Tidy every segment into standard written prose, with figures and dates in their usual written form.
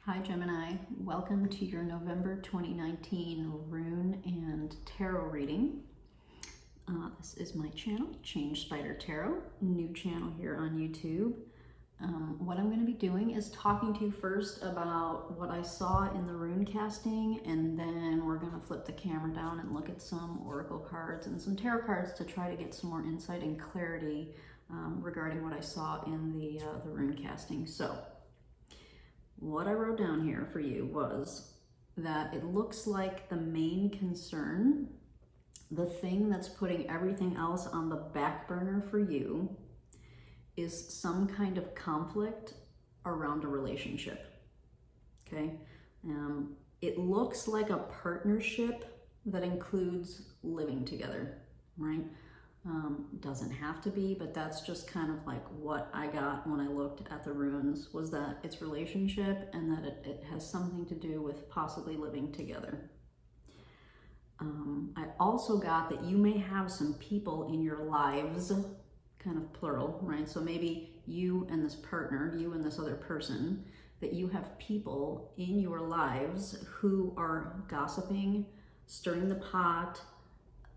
Hi Gemini, welcome to your November 2019 Rune and Tarot reading. This is my channel, Change Spider Tarot, new channel here on YouTube. What I'm going to be doing is talking to you first about what I saw in the rune casting, and then we're going to flip the camera down and look at some oracle cards and some tarot cards to try to get some more insight and clarity regarding what I saw in the rune casting. So what I wrote down here for you was that it looks like the main concern, the thing that's putting everything else on the back burner for you, is some kind of conflict around a relationship, okay? It looks like a partnership that includes living together, right? Doesn't have to be, but that's just kind of like what I got when I looked at the runes, was that it's relationship and that it has something to do with possibly living together. I also got that you may have some people in your lives, kind of plural, right? So maybe you and this partner, you and this other person, that you have people in your lives who are gossiping, stirring the pot,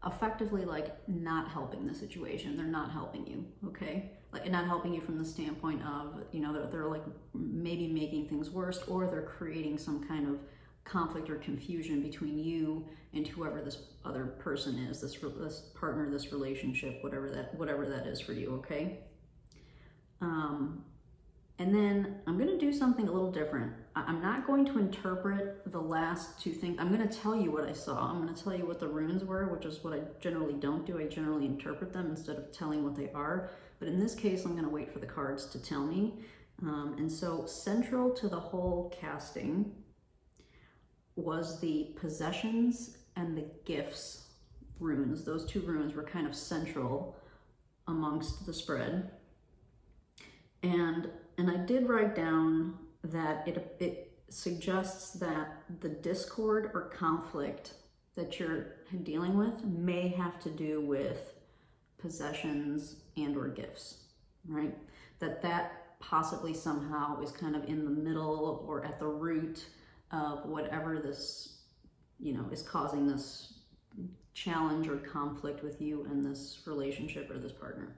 effectively like not helping the situation. They're not helping you, okay? Like not helping you from the standpoint of, you know, they're like maybe making things worse, or they're creating some kind of conflict or confusion between you and whoever this other person is, this partner, this relationship, whatever that is for you, okay? And then I'm going to do something a little different. I'm not going to interpret the last two things. I'm going to tell you what I saw. I'm going to tell you what the runes were, which is what I generally don't do. I generally interpret them instead of telling what they are. But in this case, I'm going to wait for the cards to tell me. And so central to the whole casting was the possessions and the gifts runes. Those two runes were kind of central amongst the spread. And I did write down that it suggests that the discord or conflict that you're dealing with may have to do with possessions and or gifts, right? That possibly somehow is kind of in the middle or at the root of whatever this, you know, is causing this challenge or conflict with you and this relationship or this partner.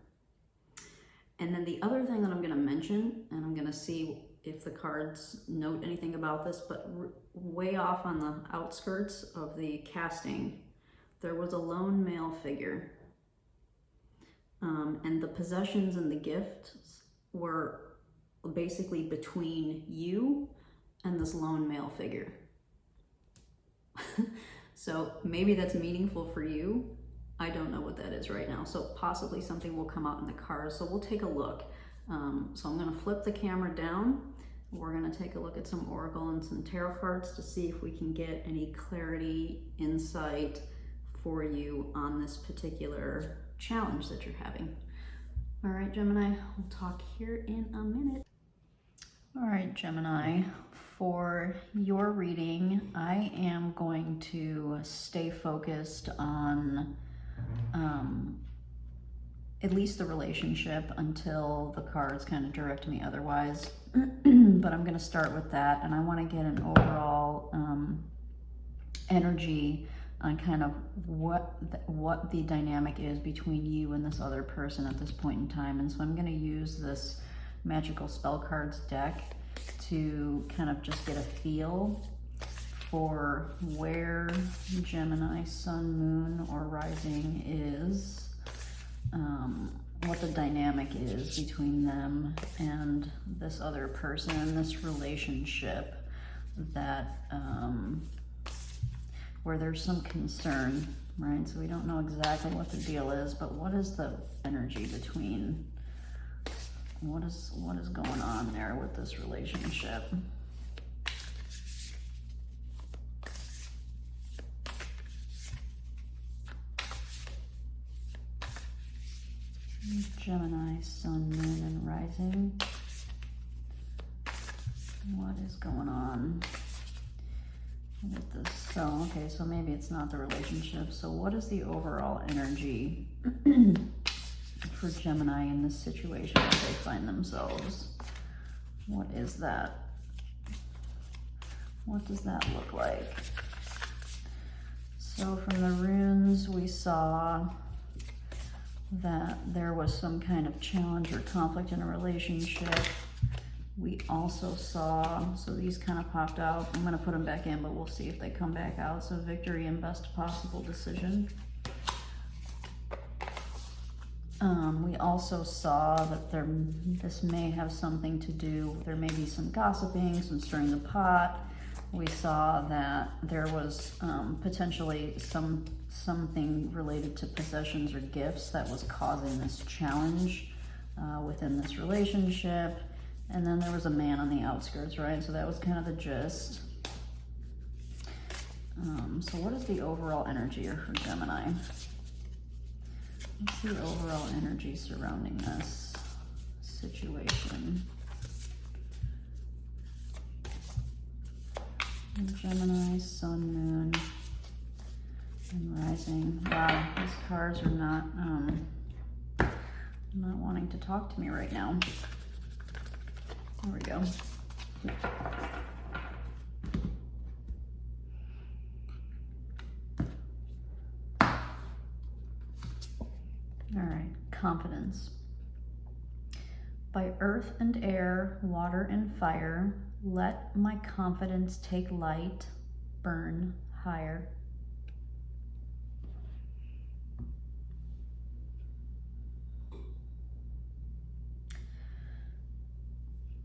And then the other thing that I'm going to mention, and I'm going to see if the cards note anything about this, but way off on the outskirts of the casting, there was a lone male figure. And the possessions and the gifts were basically between you and this lone male figure. So maybe that's meaningful for you. I don't know what that is right now. So possibly something will come out in the cards. So we'll take a look. So I'm going to flip the camera down. We're going to take a look at some oracle and some tarot cards to see if we can get any clarity, insight for you on this particular challenge that you're having. All right, Gemini, we'll talk here in a minute. All right, Gemini, for your reading, I am going to stay focused on at least the relationship until the cards kind of direct me otherwise. But I'm going to start with that, and I want to get an overall energy on kind of what the dynamic is between you and this other person at this point in time. And so I'm going to use this Magical Spell Cards deck to kind of just get a feel for where Gemini Sun, Moon, or Rising is, what the dynamic is between them and this other person, this relationship that where there's some concern, right? So we don't know exactly what the deal is, but what is the energy between, what is going on there with this relationship? Gemini, Sun, Moon, and Rising. What is going on with this? So, okay, so maybe it's not the relationship. So what is the overall energy for Gemini in this situation that they find themselves? What is that? What does that look like? So from the runes, we saw that there was some kind of challenge or conflict in a relationship. We also saw, so these kind of popped out. I'm gonna put them back in, but we'll see if they come back out. So victory and best possible decision. We also saw that this may have something to do, there may be some gossiping, some stirring the pot. We saw that there was potentially something related to possessions or gifts that was causing this challenge within this relationship. And then there was a man on the outskirts, right? So that was kind of the gist. So what is the overall energy for Gemini? What's the overall energy surrounding this situation? Gemini, Sun, Moon, and Rising. Wow, these cards are not wanting to talk to me right now. There we go. All right, confidence. By earth and air, water and fire, let my confidence take light, burn higher.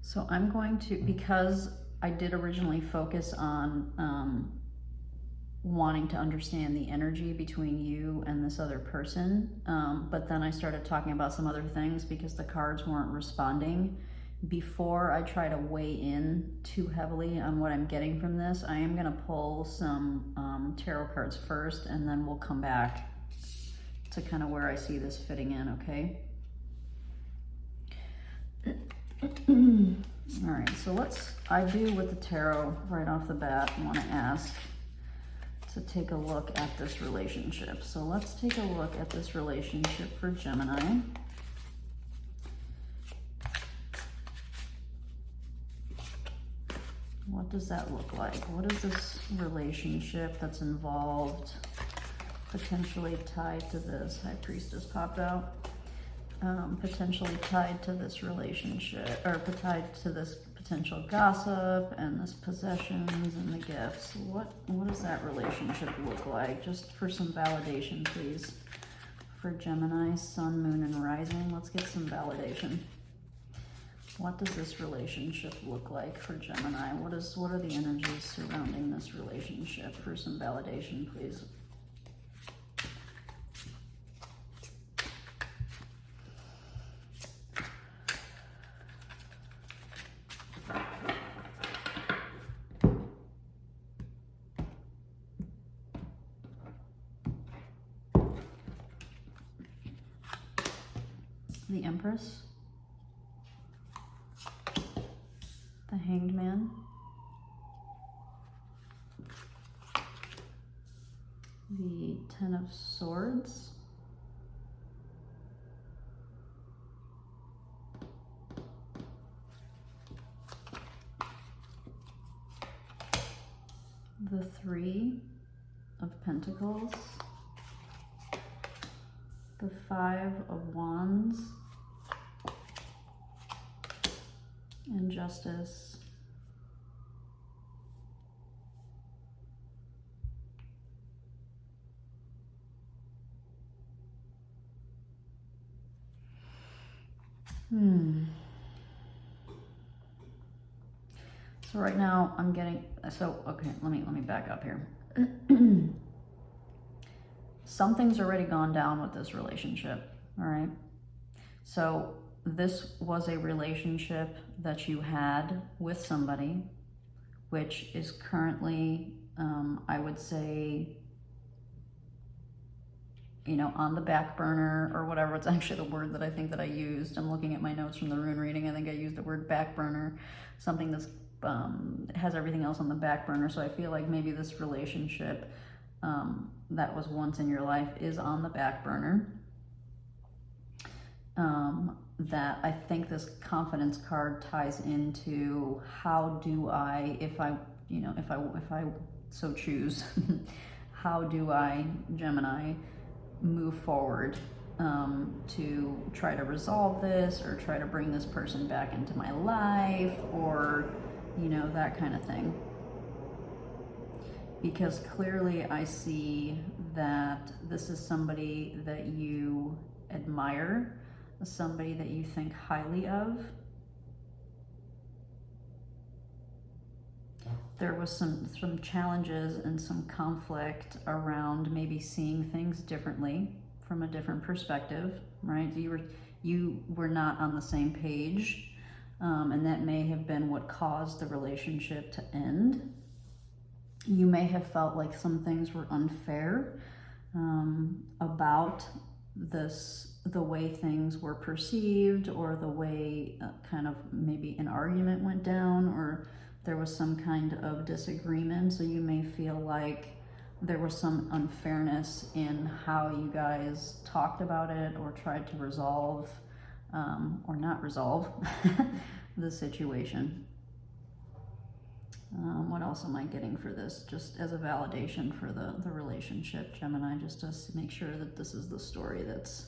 So I'm going to, because I did originally focus on wanting to understand the energy between you and this other person, but then I started talking about some other things because the cards weren't responding. Before I try to weigh in too heavily on what I'm getting from this, I am gonna pull some tarot cards first, and then we'll come back to kind of where I see this fitting in, okay? All right, so I do with the tarot right off the bat want to ask to take a look at this relationship. So let's take a look at this relationship for Gemini. What does that look like? What is this relationship that's involved, potentially tied to this? High Priestess popped out. Potentially tied to this relationship, or tied to this potential gossip and this possessions and the gifts. What does that relationship look like? Just for some validation, please. For Gemini, Sun, Moon, and Rising, let's get some validation. What does this relationship look like for Gemini? What are the energies surrounding this relationship? For some validation, please. The Empress, the Hanged Man, the Ten of Swords, the Three of Pentacles, the Five of Wands, and Justice. So right now I'm getting, okay, let me back up here. Something's already gone down with this relationship, all right? So this was a relationship that you had with somebody, which is currently, I would say, on the back burner or whatever. It's actually the word that I think that I used. I'm looking at my notes from the rune reading. I think I used the word back burner, something that's has everything else on the back burner. So I feel like maybe this relationship that was once in your life is on the back burner. that I think this confidence card ties into how do I, if I so choose, how do I, Gemini, move forward to try to resolve this, or try to bring this person back into my life, or, you know, that kind of thing. Because clearly I see that this is somebody that you admire, somebody that you think highly of. There was some challenges and some conflict around maybe seeing things differently, from a different perspective, right? You were not on the same page, and that may have been what caused the relationship to end. You may have felt like some things were unfair about the way things were perceived, or the way kind of maybe an argument went down, or there was some kind of disagreement. So you may feel like there was some unfairness in how you guys talked about it, or tried to resolve, or not resolve, the situation. What else am I getting for this? Just as a validation for the relationship, Gemini, just to make sure that this is the story that's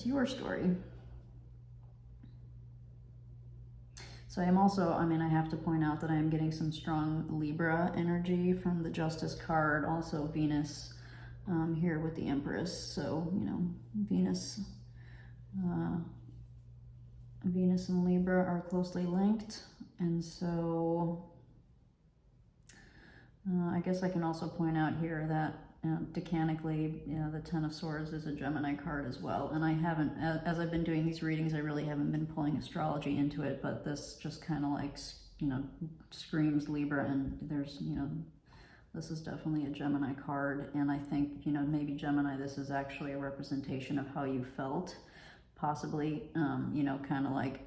your story. So I'm also, I have to point out that I am getting some strong Libra energy from the Justice card, also Venus here with the Empress. So, you know, Venus and Libra are closely linked. And so I guess I can also point out here that decanically, the Ten of Swords is a Gemini card as well. And I haven't, as I've been doing these readings, I really haven't been pulling astrology into it, but this just kind of like, screams Libra, and there's, this is definitely a Gemini card. And I think, maybe Gemini, this is actually a representation of how you felt, possibly, kind of like,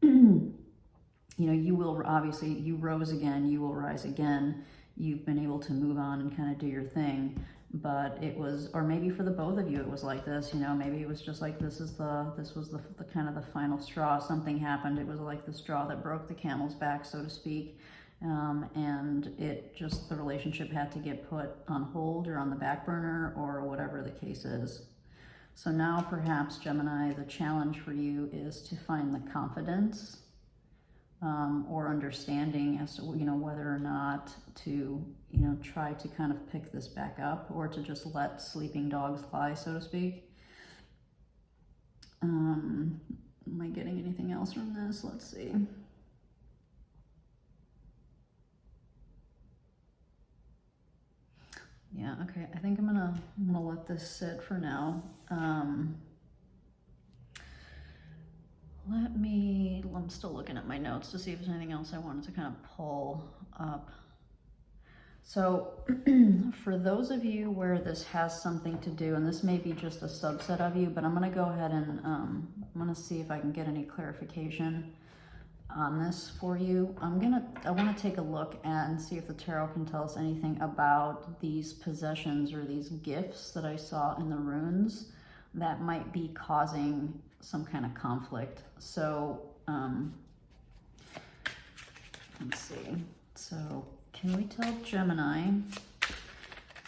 you will, obviously, you rose again, you will rise again. You've been able to move on and kind of do your thing, but it was, or maybe for the both of you, it was like this, maybe it was just like, this was the kind of the final straw. Something happened. It was like the straw that broke the camel's back, so to speak. And it just, the relationship had to get put on hold or on the back burner, or whatever the case is. So now perhaps, Gemini, the challenge for you is to find the confidence or understanding as to, whether or not to, try to kind of pick this back up, or to just let sleeping dogs lie, so to speak. Am I getting anything else from this? Let's see. Yeah, okay, I think I'm gonna let this sit for now. I'm still looking at my notes to see if there's anything else I wanted to kind of pull up. So for those of you where this has something to do, and this may be just a subset of you, but I'm gonna go ahead and I'm gonna see if I can get any clarification on this for you. I wanna take a look at and see if the tarot can tell us anything about these possessions or these gifts that I saw in the runes that might be causing some kind of conflict. So let's see. So can we tell Gemini,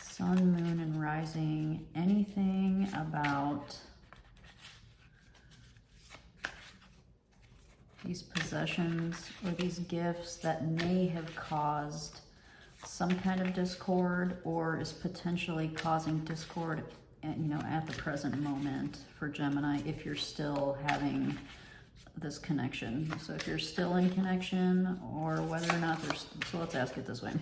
Sun, Moon, and Rising, anything about these possessions or these gifts that may have caused some kind of discord, or is potentially causing discord at the present moment for Gemini, if you're still having this connection? So if you're still in connection, or whether or not there's, so let's ask it this way.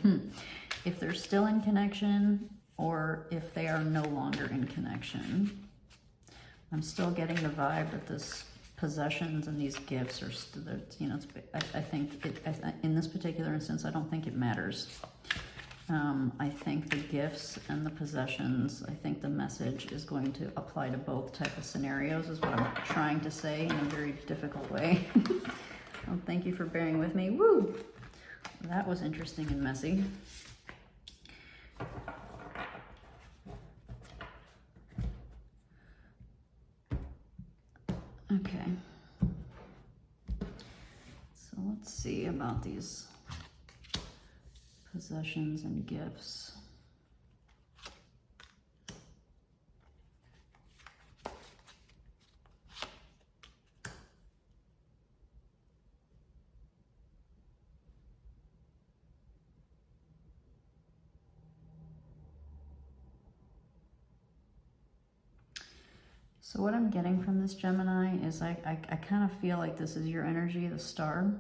If they're still in connection, or if they are no longer in connection. I'm still getting the vibe that this possessions and these gifts are, I think in this particular instance, I don't think it matters. I think the gifts and the possessions, I think the message is going to apply to both type of scenarios, is what I'm trying to say in a very difficult way. Well, thank you for bearing with me. Woo! That was interesting and messy. Okay. these possessions and gifts. So what I'm getting from this, Gemini, is I kind of feel like this is your energy, the star,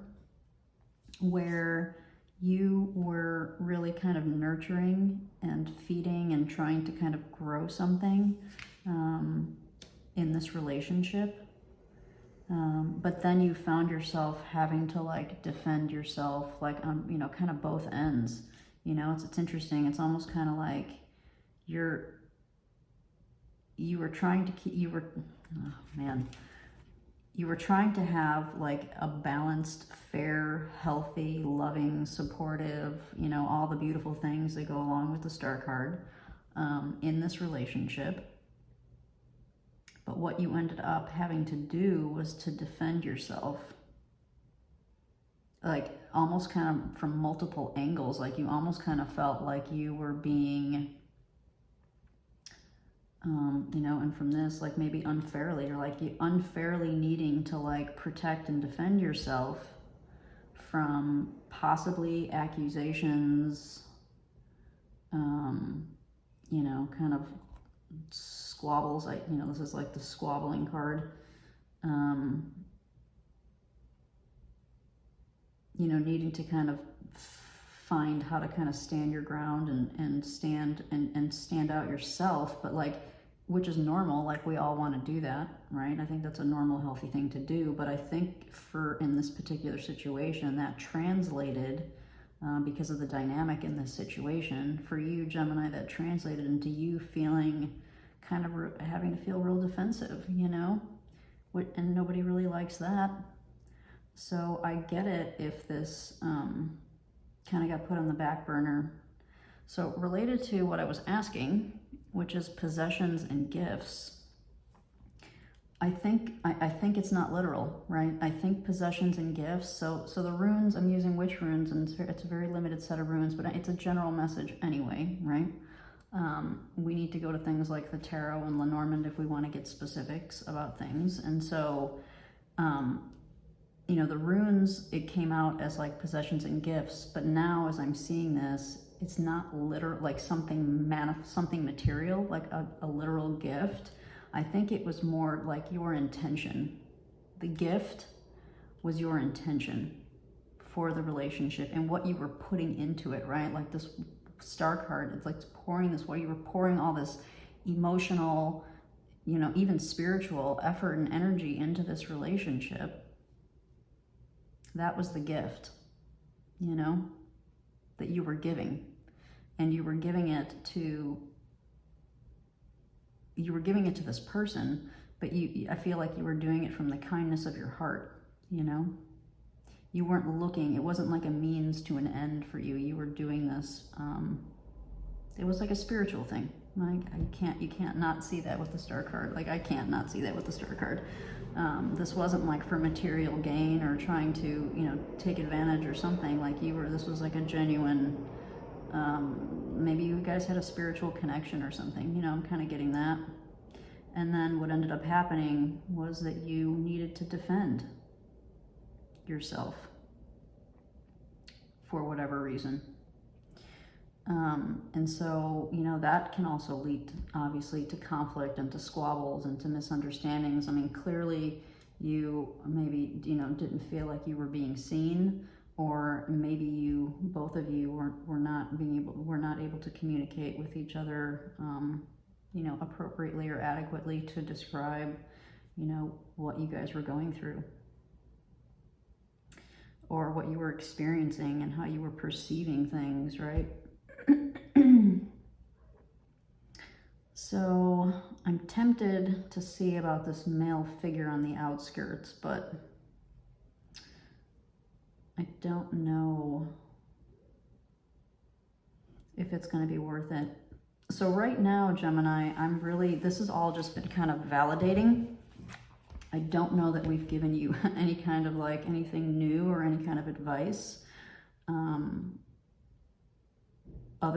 where you were really kind of nurturing and feeding and trying to kind of grow something in this relationship. But then you found yourself having to like defend yourself, like you know, kind of both ends. You know, it's interesting. It's almost kind of like you were trying to keep, you were trying to have like a balanced, fair, healthy, loving, supportive, you know, all the beautiful things that go along with the star card in this relationship. But what you ended up having to do was to defend yourself, like almost kind of from multiple angles. Like you almost kind of felt like you were being, you know, and from this, like maybe unfairly, or like you unfairly needing to like protect and defend yourself from possibly accusations, you know, kind of squabbles. You know, this is like the squabbling card. You know, needing to kind of find how to kind of stand your ground and stand out yourself, but like, which is normal, like we all want to do that, right? I think that's a normal, healthy thing to do, but I think in this particular situation, that translated, because of the dynamic in this situation, for you, Gemini, that translated into you feeling kind of having to feel real defensive, you know? And nobody really likes that. So I get it if this kind of got put on the back burner. So related to what I was asking, which is possessions and gifts, I think it's not literal, right? I think possessions and gifts. So the runes, I'm using witch runes, and it's a very limited set of runes, but it's a general message anyway, right? We need to go to things like the tarot and Lenormand if we want to get specifics about things. And so, you know, the runes, it came out as like possessions and gifts, but now as I'm seeing this, it's not literal, like something material, like a literal gift. I think it was more like your intention. The gift was your intention for the relationship and what you were putting into it, right? Like this star card, it's like pouring this, what you were pouring all this emotional, you know, even spiritual effort and energy into this relationship. That was the gift, you know, that you were giving. And you were giving it to this person, but I feel like you were doing it from the kindness of your heart, you know? You weren't looking, it wasn't like a means to an end for you. You were doing this, it was like a spiritual thing. Like you can't not see that with the star card. Like I can't not see that with the star card. This wasn't like for material gain or trying to, you know, take advantage or something. Like this was like a genuine, maybe you guys had a spiritual connection or something, you know, I'm kind of getting that. And then what ended up happening was that you needed to defend yourself for whatever reason. And so, you know, that can also lead, obviously, to conflict and to squabbles and to misunderstandings. I mean, clearly you maybe, you know, didn't feel like you were being seen, or maybe both of you were not able to communicate with each other, you know, appropriately or adequately to describe, you know, what you guys were going through, or what you were experiencing and how you were perceiving things, right? So I'm tempted to see about this male figure on the outskirts, but I don't know if it's going to be worth it. So right now, Gemini, this has all just been kind of validating. I don't know that we've given you any kind of like anything new or any kind of advice. other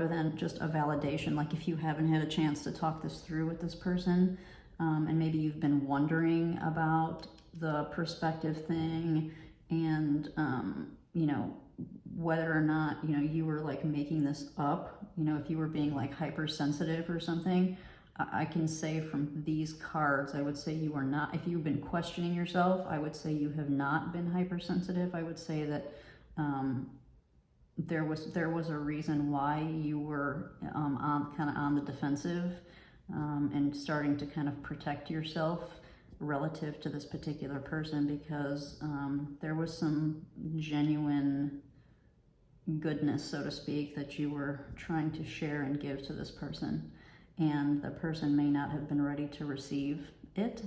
than just a validation, like if you haven't had a chance to talk this through with this person, and maybe you've been wondering about the perspective thing, and you know, whether or not, you know, you were like making this up, you know, if you were being like hypersensitive or something, I can say from these cards, I would say you are not. If you've been questioning yourself, I would say you have not been hypersensitive. I would say that there was a reason why you were on the defensive, and starting to kind of protect yourself relative to this particular person, because there was some genuine goodness, so to speak, that you were trying to share and give to this person, and the person may not have been ready to receive it.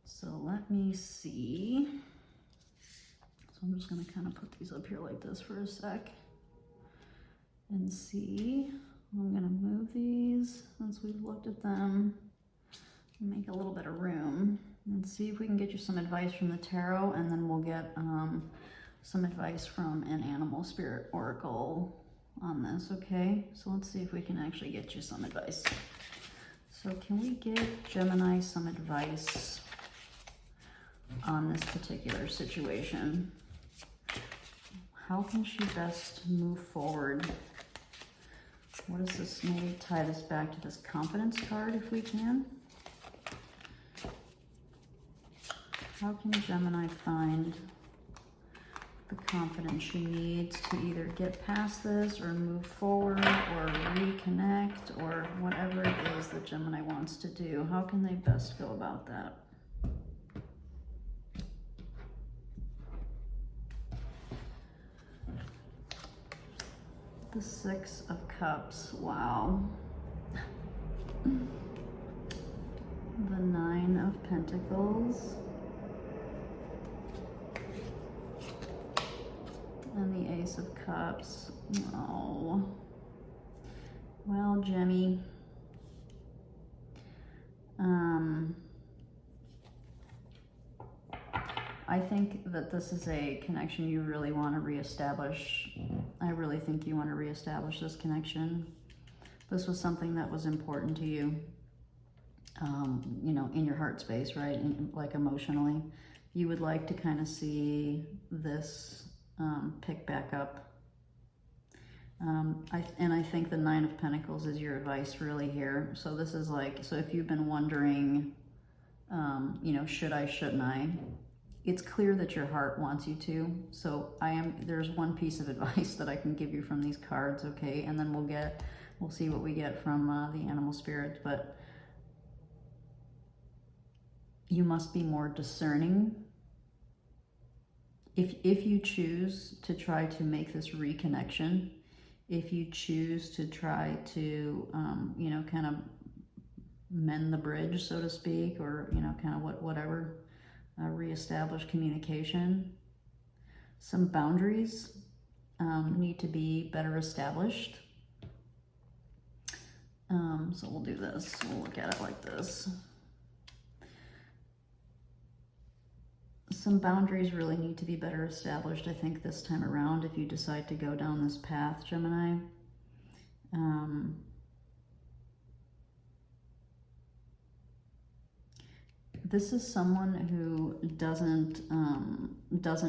So let me see. So I'm just going to kind of put these up here like this for a sec and see. I'm going to move these once we've looked at them, make a little bit of room, and see if we can get you some advice from the tarot, and then we'll get some advice from an animal spirit oracle on this, okay? So let's see if we can actually get you some advice. So can we give Gemini some advice on this particular situation? How can she best move forward? What is this? Maybe tie this back to this confidence card if we can. How can Gemini find the confidence she needs to either get past this or move forward or reconnect or whatever it is that Gemini wants to do? How can they best go about that? The Six of Cups, wow. The Nine of Pentacles. And the Ace of Cups. Oh. Well, Jemmy. I think that this is a connection you really want to reestablish. I really think you want to reestablish this connection. This was something that was important to you, you know, in your heart space, right? Like emotionally. You would like to kind of see this pick back up. I think the Nine of Pentacles is your advice really here. So this is like, so if you've been wondering, you know, should I, shouldn't I? It's clear that your heart wants you to. So there's one piece of advice that I can give you from these cards, okay? And then we'll see what we get from the animal spirits. But you must be more discerning. If you choose to try to make this reconnection, if you choose to try to, you know, kind of mend the bridge, so to speak, or, you know, kind of whatever, reestablish communication, some boundaries need to be better established. So we'll do this. We'll look at it like this. Some boundaries really need to be better established, I think, this time around, if you decide to go down this path, Gemini. This is someone who doesn't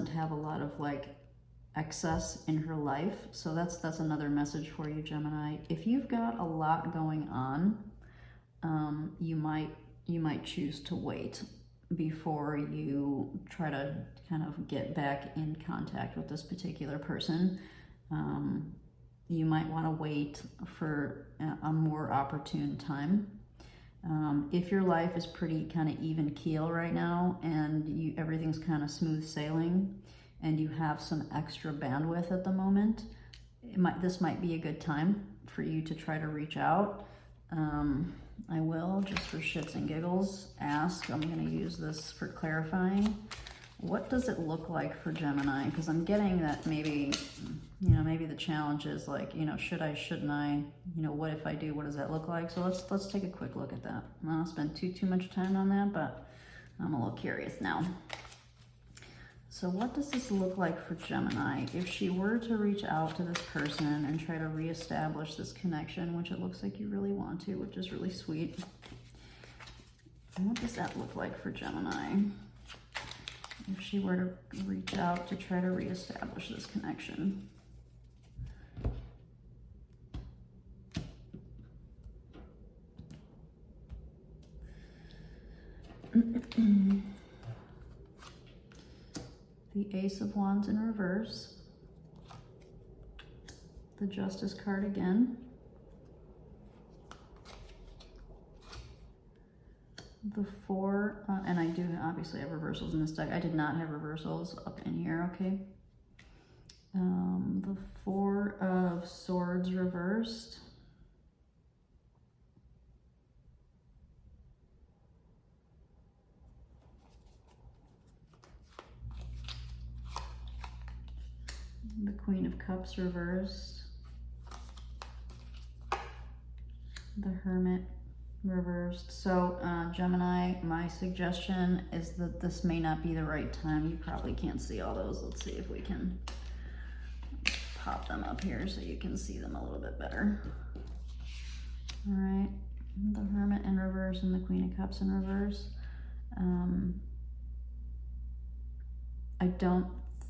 have a lot of like excess in her life. So that's another message for you, Gemini. If you've got a lot going on, you might choose to wait before you try to kind of get back in contact with this particular person. You might want to wait for a more opportune time. If your life is pretty kind of even keel right now, and everything's kind of smooth sailing, and you have some extra bandwidth at the moment, this might be a good time for you to try to reach out. I will, just for shits and giggles, ask, I'm going to use this for clarifying, what does it look like for Gemini? Because I'm getting that maybe, you know, maybe the challenge is like, you know, should I, shouldn't I, you know, what if I do, what does that look like? So let's take a quick look at that. I don't spend too much time on that, but I'm a little curious now. So what does this look like for Gemini? If she were to reach out to this person and try to reestablish this connection, which it looks like you really want to, which is really sweet. What does that look like for Gemini? If she were to reach out to try to reestablish this connection. The Ace of Wands in reverse, the Justice card again, the Four, and I do obviously have reversals in this deck. I did not have reversals up in here, okay? The Four of Swords reversed, the Queen of Cups reversed, the Hermit reversed. So Gemini, my suggestion is that this may not be the right time. You probably can't see all those. Let's see if we can pop them up here so you can see them a little bit better. All right, the Hermit in reverse and the Queen of Cups in reverse.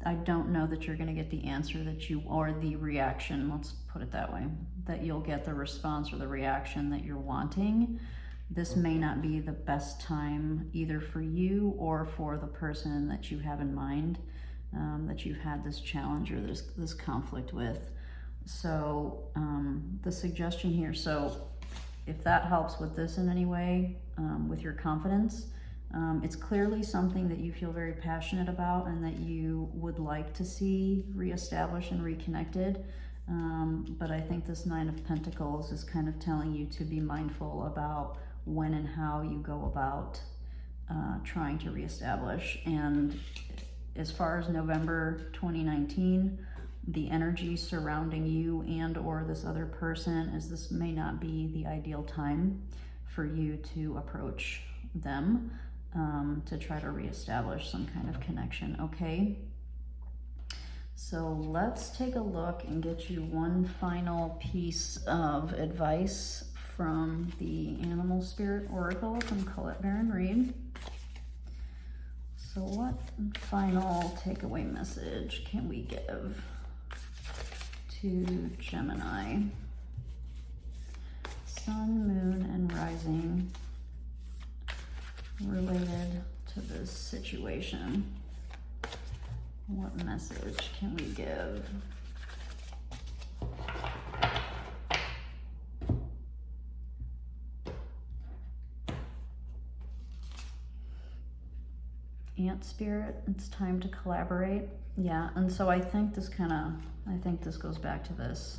I don't know that you're going to get the answer that you, or the reaction, let's put it that way, that you'll get the response or the reaction that you're wanting. This may not be the best time either for you or for the person that you have in mind, that you've had this challenge or this conflict with. So the suggestion here, so if that helps with this in any way, with your confidence, it's clearly something that you feel very passionate about and that you would like to see reestablished and reconnected. But I think this Nine of Pentacles is kind of telling you to be mindful about when and how you go about trying to reestablish. And as far as November 2019, the energy surrounding you and or this other person is this may not be the ideal time for you to approach them. To try to reestablish some kind of connection, okay? So let's take a look and get you one final piece of advice from the Animal Spirit Oracle from Colette Baron-Reid. So what final takeaway message can we give to Gemini? Sun, Moon, and Rising related to this situation. What message can we give? Ant Spirit, it's time to collaborate. Yeah, and so I think this goes back to this,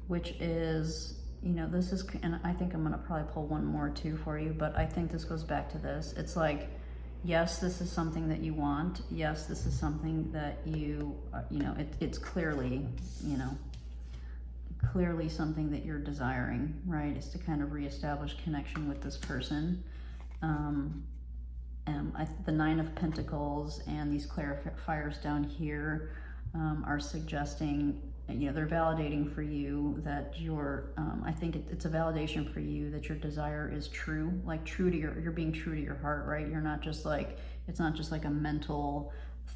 which is, you know, this is, and I think I'm gonna probably pull one more too for you, but I think this goes back to this. It's like, yes, this is something that you want. Yes, this is something that you know, it's clearly, you know, clearly something that you're desiring, right? Is to kind of reestablish connection with this person. The Nine of Pentacles and these clarifiers down here are suggesting, you know, they're validating for you that you're, I think it's a validation for you that your desire is true, like true to you're being true to your heart, right? You're not just like, it's not just like a mental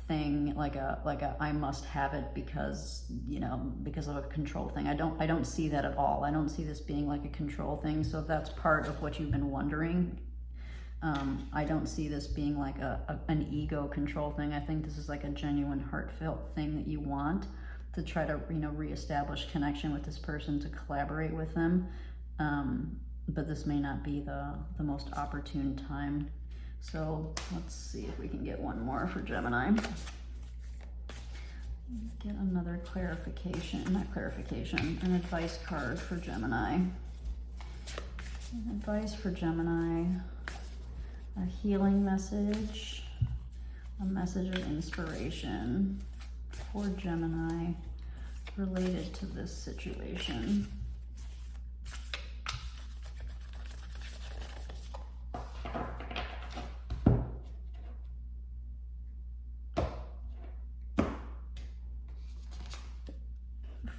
thing, like a I must have it because, you know, because of a control thing. I don't see that at all. I don't see this being like a control thing. So if that's part of what you've been wondering, I don't see this being like an ego control thing. I think this is like a genuine heartfelt thing that you want to try to, you know, reestablish connection with this person, to collaborate with them. But this may not be the most opportune time. So let's see if we can get one more for Gemini. Get another clarification, not clarification, an advice card for Gemini. Advice for Gemini, a healing message, a message of inspiration for Gemini related to this situation.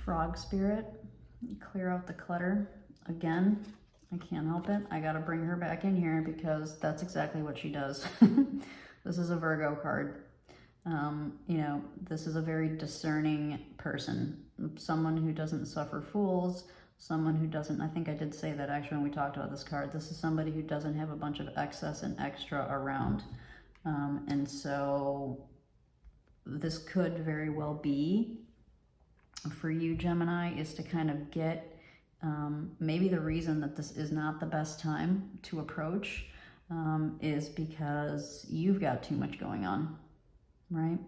Frog spirit, clear out the clutter. Again, I can't help it. I gotta bring her back in here because that's exactly what she does. This is a Virgo card. You know, this is a very discerning person. Someone who doesn't suffer fools. Someone who doesn't, I think I did say that actually when we talked about this card. This is somebody who doesn't have a bunch of excess and extra around. And so this could very well be for you, Gemini, is to kind of get maybe the reason that this is not the best time to approach is because you've got too much going on, right?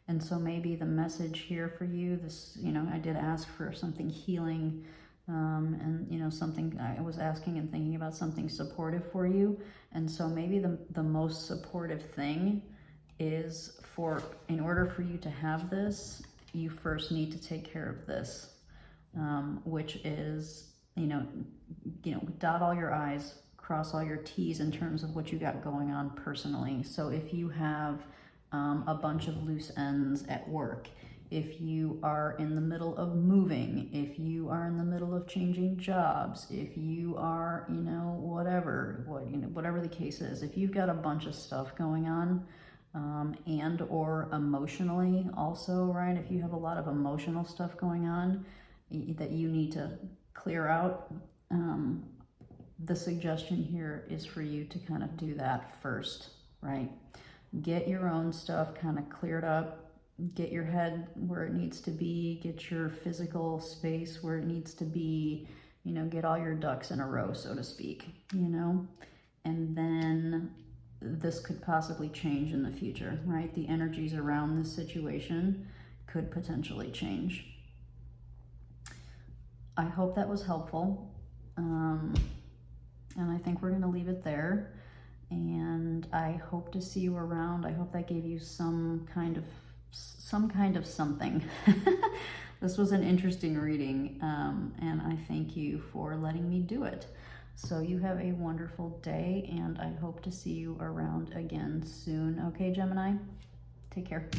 And so maybe the message here for you, this, you know, I did ask for something healing, and, you know, something, I was asking and thinking about something supportive for you. And so maybe the most supportive thing is in order for you to have this, you first need to take care of this, which is, you know, dot all your I's, cross all your T's in terms of what you got going on personally. So if you have a bunch of loose ends at work, if you are in the middle of moving, if you are in the middle of changing jobs, if you are, you know, whatever the case is, if you've got a bunch of stuff going on, and or emotionally also, right? If you have a lot of emotional stuff going on that you need to clear out, the suggestion here is for you to kind of do that first, right? Get your own stuff kind of cleared up, get your head where it needs to be, get your physical space where it needs to be, you know, get all your ducks in a row, so to speak, you know, and then this could possibly change in the future, right? The energies around this situation could potentially change. I hope that was helpful. And I think we're going to leave it there. And I hope to see you around. I hope that gave you some kind of something. This was an interesting reading, and I thank you for letting me do it. So you have a wonderful day, and I hope to see you around again soon. Okay, Gemini? Take care.